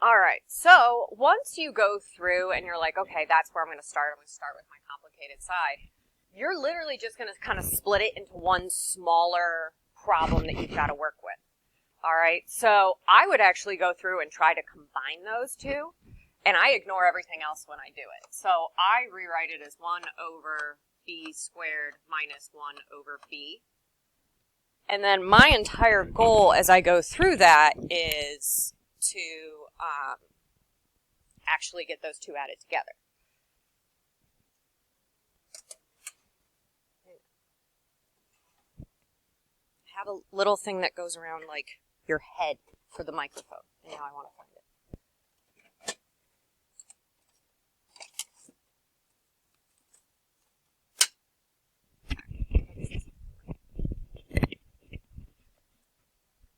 All right, so once you go through and you're like, okay, that's where I'm going to start. I'm going to start with my complicated side. You're literally just going to kind of split it into one smaller problem that you've got to work with. All right, so I would actually go through and try to combine those two, and I ignore everything else when I do it. So I rewrite it as 1 over b squared minus 1 over b. And then my entire goal as I go through that is to actually get those two added together. Have a little thing that goes around like your head for the microphone. And now I want to find it.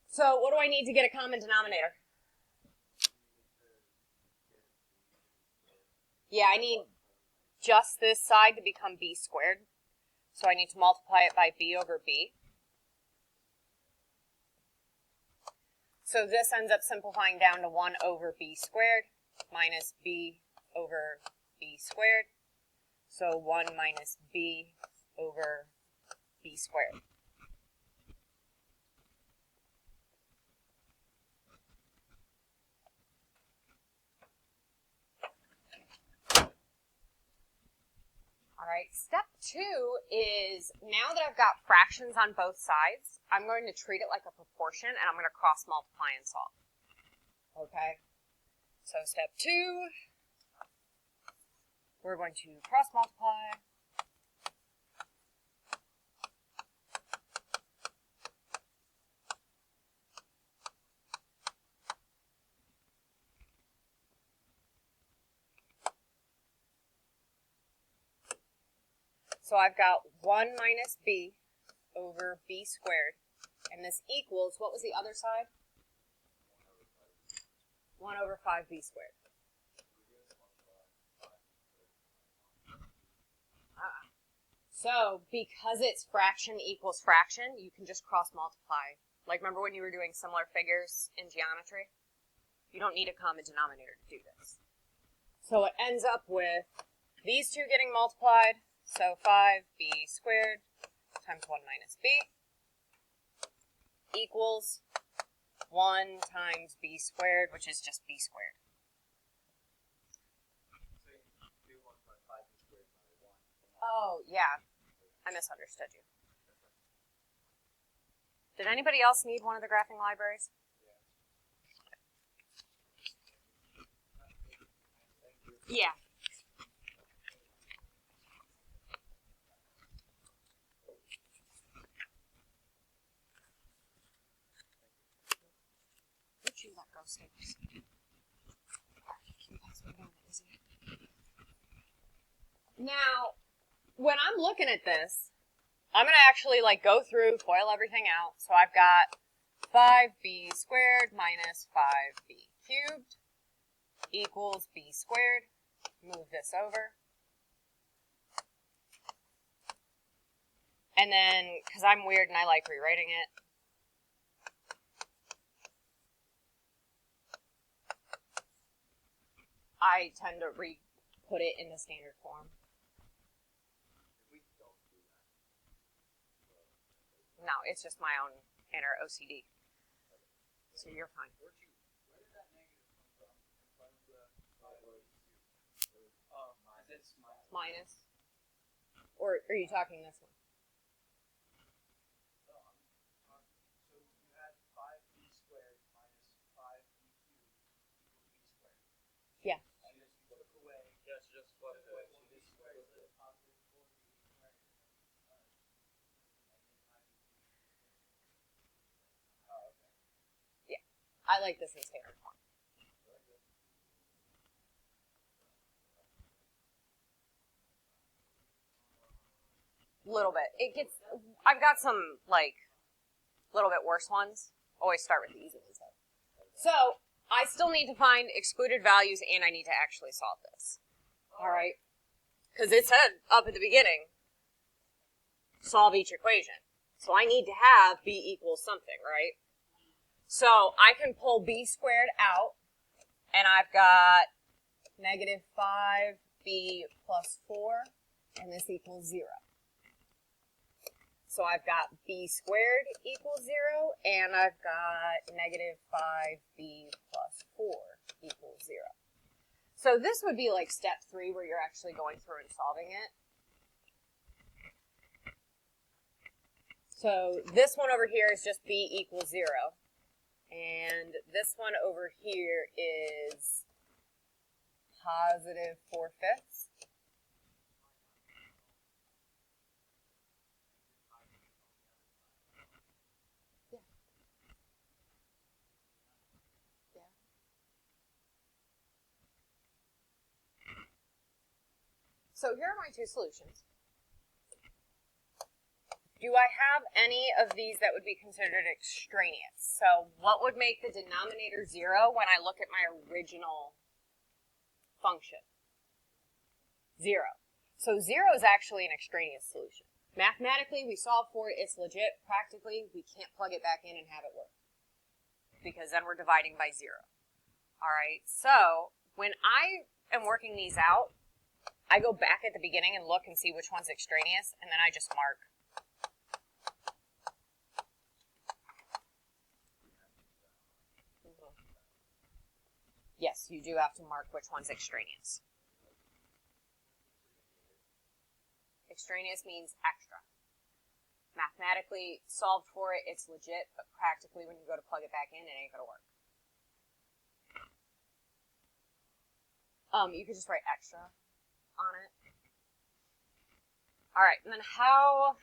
So what do I need to get a common denominator? Yeah, I need just this side to become b squared. So I need to multiply it by b over b. So this ends up simplifying down to 1 over b squared minus b over b squared. So 1 minus b over b squared. All right, step 2 is now that I've got fractions on both sides, I'm going to treat it like a proportion and I'm going to cross multiply and solve. Okay, so step 2, we're going to cross multiply. So I've got 1 minus b over b squared, and this equals, what was the other side? 1 over 5b squared. So because it's fraction equals fraction, you can just cross multiply. Like remember when you were doing similar figures in geometry? You don't need a common denominator to do this. So it ends up with these two getting multiplied. So 5b squared times 1 minus b equals 1 times b squared, which is just b squared. Oh, yeah. I misunderstood you. Did anybody else need one of the graphing libraries? Yeah. Would you let go, Staples? Now, when I'm looking at this, I'm going to actually like go through, FOIL everything out. So I've got 5b squared minus 5b cubed equals b squared. Move this over. And then, because I'm weird and I like rewriting it, I tend to put it in the standard form. No, it's just my own inner OCD. So you're fine. Where did that negative come from in front of the 5 it's Minus. Or are you talking this one? No, I'm talking. So you had 5b squared minus 5b cubed equals b squared. Yeah. And then you took away. Yes, just what the b squared is a positive 4b squared. Oh, okay. Yeah. I like this in standard form. Little bit. It gets, I've got some, like, little bit worse ones. Always start with the easy ones, though. So, I still need to find excluded values, and I need to actually solve this. All right? Because it said up at the beginning, solve each equation. So I need to have b equals something, right? So I can pull b squared out, and I've got negative 5b plus 4, and this equals 0. So I've got b squared equals 0, and I've got negative 5b plus 4 equals 0. So this would be like step 3 where you're actually going through and solving it. So this one over here is just b equals 0. And this one over here is positive 4/5. Yeah. Yeah. So here are my two solutions. Do I have any of these that would be considered extraneous? So what would make the denominator 0 when I look at my original function? 0. So 0 is actually an extraneous solution. Mathematically, we solve for it, it's legit. Practically, we can't plug it back in and have it work, because then we're dividing by 0. All right, so when I am working these out, I go back at the beginning and look and see which one's extraneous, and then I just mark. Yes, you do have to mark which one's extraneous. Extraneous means extra. Mathematically solved for it, it's legit, but practically when you go to plug it back in, it ain't going to work. You could just write extra on it. All right, and then how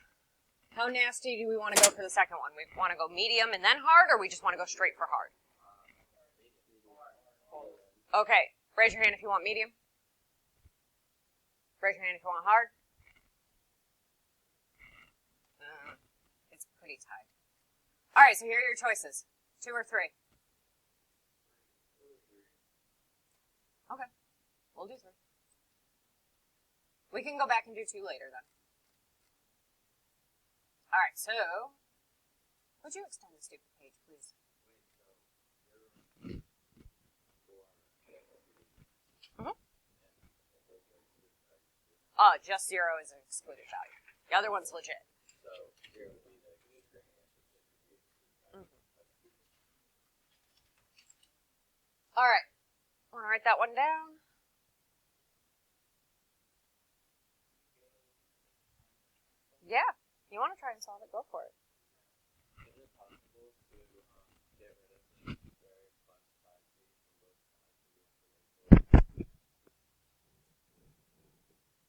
nasty do we want to go for the second one? We want to go medium and then hard, or we just want to go straight for hard? Okay, raise your hand if you want medium. Raise your hand if you want hard. It's pretty tight. All right, so here are your choices. 2 or 3. Okay, we'll do 3. We can go back and do 2 later then. All right, so would you extend the stupid page, please? Just 0 is an excluded value. The other one's legit. All right, want to write that one down? Yeah, you want to try and solve it, go for it.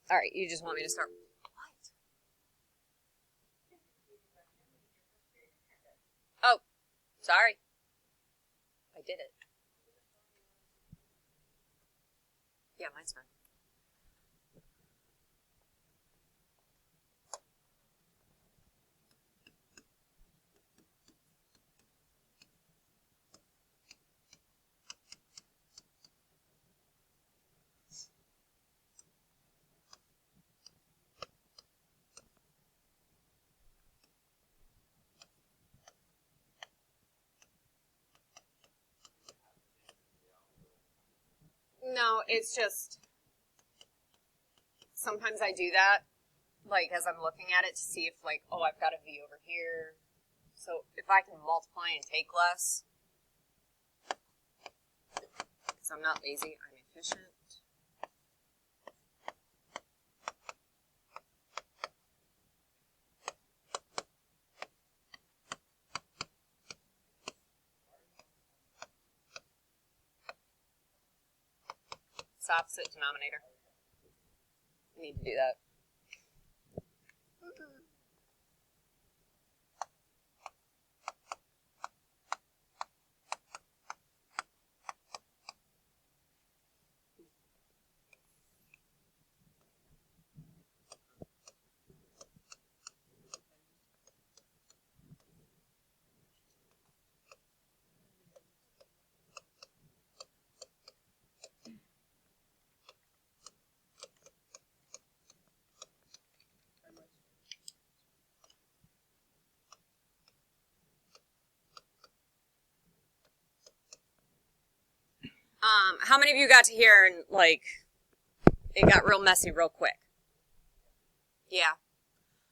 All right, you just want me to start. What? Oh, sorry. I did it. Yeah, mine's fine. No, it's just, sometimes I do that, like, as I'm looking at it to see if, like, oh, I've got a v over here. So if I can multiply and take less, because I'm not lazy, I'm efficient. It's opposite denominator. I need to do that. How many of you got to hear and, like, it got real messy real quick? Yeah.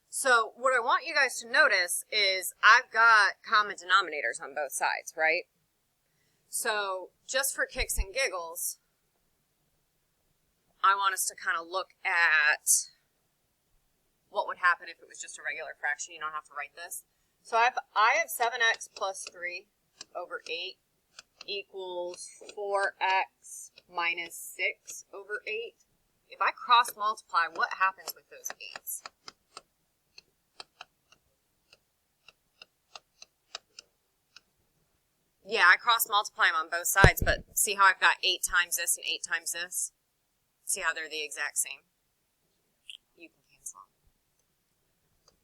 So what I want you guys to notice is I've got common denominators on both sides, right? So just for kicks and giggles, I want us to kind of look at what would happen if it was just a regular fraction. You don't have to write this. So I have 7x plus 3 over 8 equals 4x minus 6 over 8. If I cross multiply, what happens with those 8s? Yeah, I cross multiply them on both sides, but see how I've got 8 times this and 8 times this? See how they're the exact same? You can cancel them.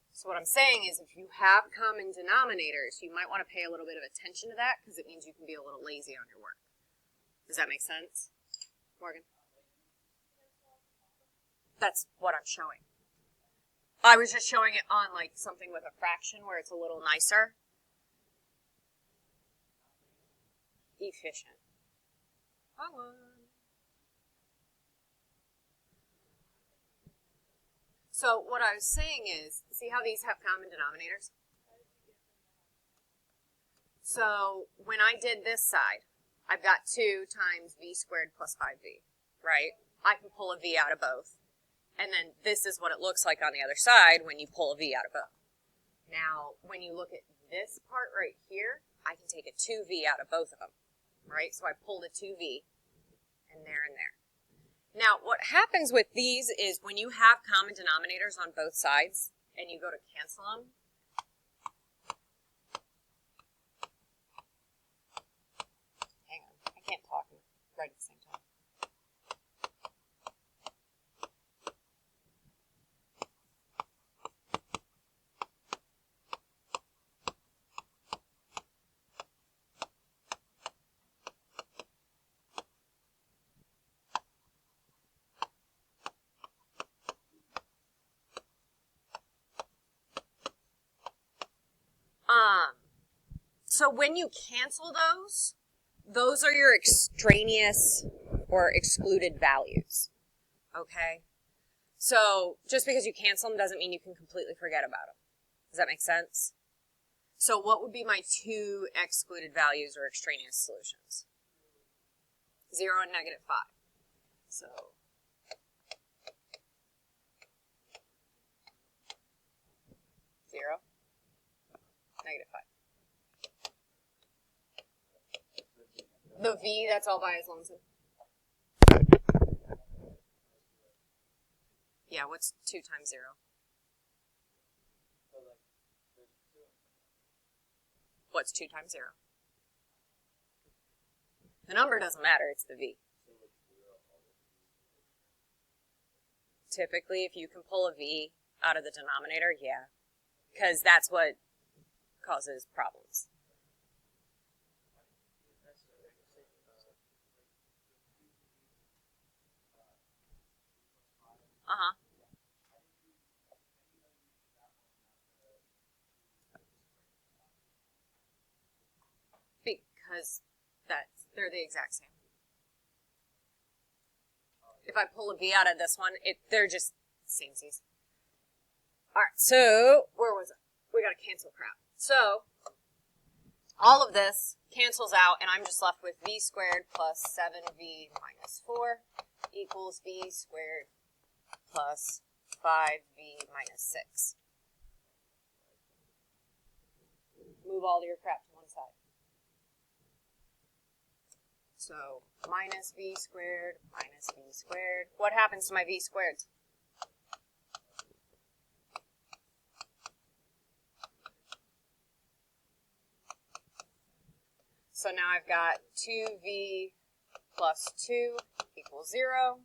So what I'm saying is if you have common denominators, you might want to pay a little bit of attention to that because it means you can be a little lazy on your work. Does that make sense? Morgan? That's what I'm showing. I was just showing it on like something with a fraction where it's a little nicer. Efficient. So what I was saying is, see how these have common denominators? So when I did this side, I've got 2 times v squared plus 5v, right? I can pull a v out of both. And then this is what it looks like on the other side when you pull a v out of both. Now, when you look at this part right here, I can take a 2v out of both of them, right? So I pulled a 2v, and there and there. Now, what happens with these is when you have common denominators on both sides, and you go to cancel them, hang on, I can't talk and write at the same time. So when you cancel those are your extraneous or excluded values, okay? So just because you cancel them doesn't mean you can completely forget about them. Does that make sense? So what would be my 2 excluded values or extraneous solutions? 0 and -5. So 0, -5. The v, that's all by his lonesome. Yeah, what's 2 times 0? What's 2 times 0? The number doesn't matter, it's the v. Typically, if you can pull a v out of the denominator, yeah. Because that's what causes problems. Uh-huh. Because they're the exact same. If I pull a v out of this one, they're just samesies. All right, so where was it? We got to cancel crap. So all of this cancels out, and I'm just left with v squared plus 7v minus 4 equals v squared plus 5v minus 6. Move all your crap to one side. So minus v squared minus v squared. What happens to my v squareds? So now I've got 2v plus 2 equals 0.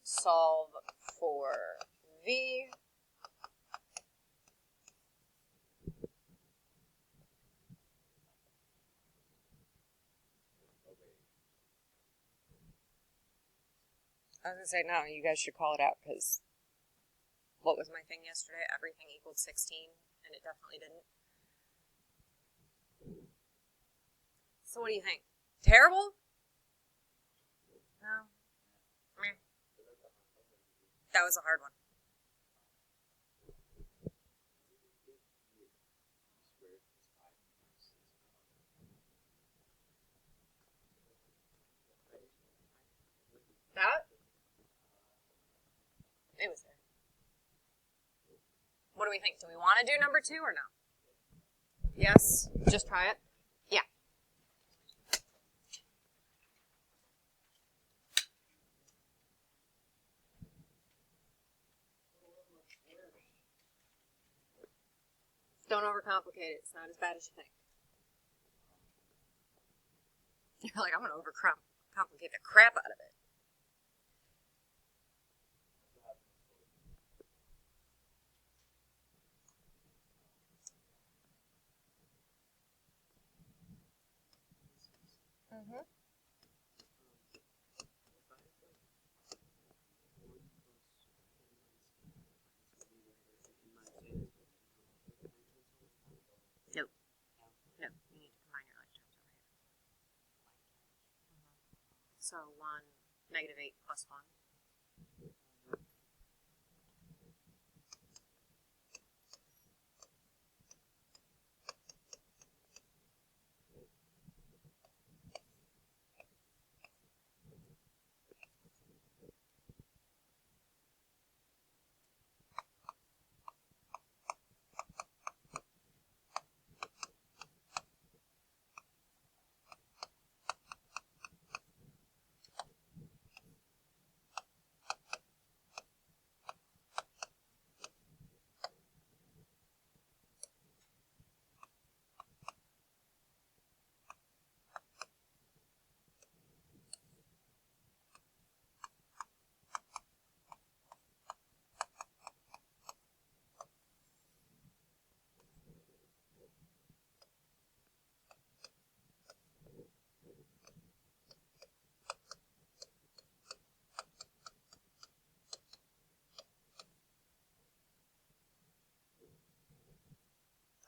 Solve for v. I was going to say, no, you guys should call it out because what was my thing yesterday? Everything equaled 16, and it definitely didn't. So what do you think? Terrible? No. Meh. That was a hard one. That? It was there. What do we think? Do we want to do number 2 or no? Yes? Just try it? Yeah. Don't overcomplicate it. It's not as bad as you think. You're like, I'm going to overcomplicate the crap out of it. Mm-hmm. Nope. No, you need to combine your like terms over here. So 1, -8 plus 1.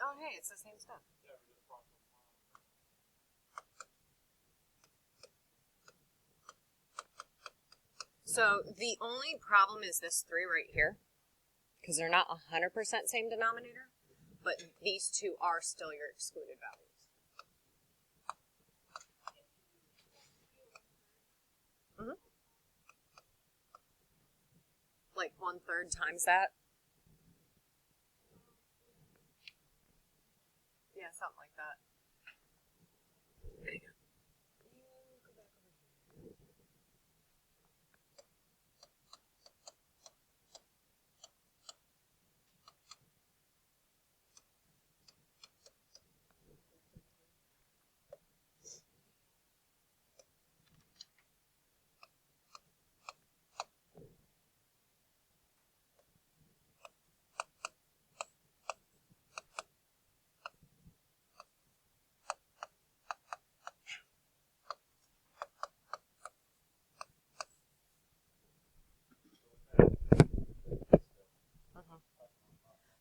Oh, hey, it's the same stuff. So the only problem is this 3 right here, because they're not 100% same denominator, but these 2 are still your excluded values. Mm-hmm. Like 1/3 times that. Yeah, something like that.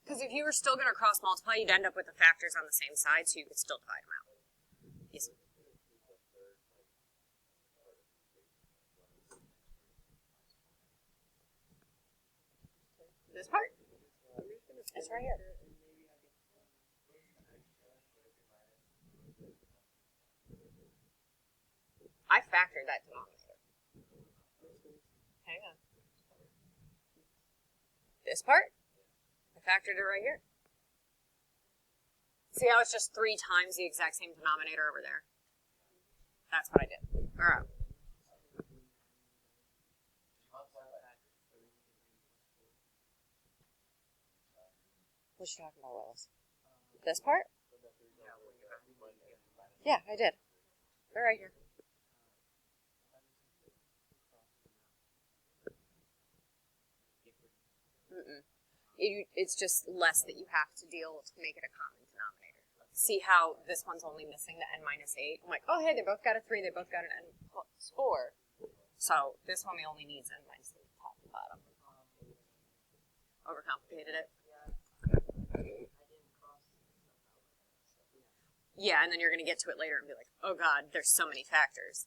Because if you were still going to cross multiply, you'd end up with the factors on the same side, so you could still divide them out. Yes. This part? It's right here. I factored that denominator. Hang on. This part? I factored it right here. See how it's just 3 times the exact same denominator over there? That's what I did. All right. What you talking about, Willis? This part? Yeah, I did. They're right here. It's just less that you have to deal with to make it a common denominator. See how this one's only missing the n-8? I'm like, oh, hey, they both got a 3. They both got an n plus 4. So this one only needs n-8 top and bottom. Overcomplicated it. Yeah, and then you're going to get to it later and be like, oh god, there's so many factors.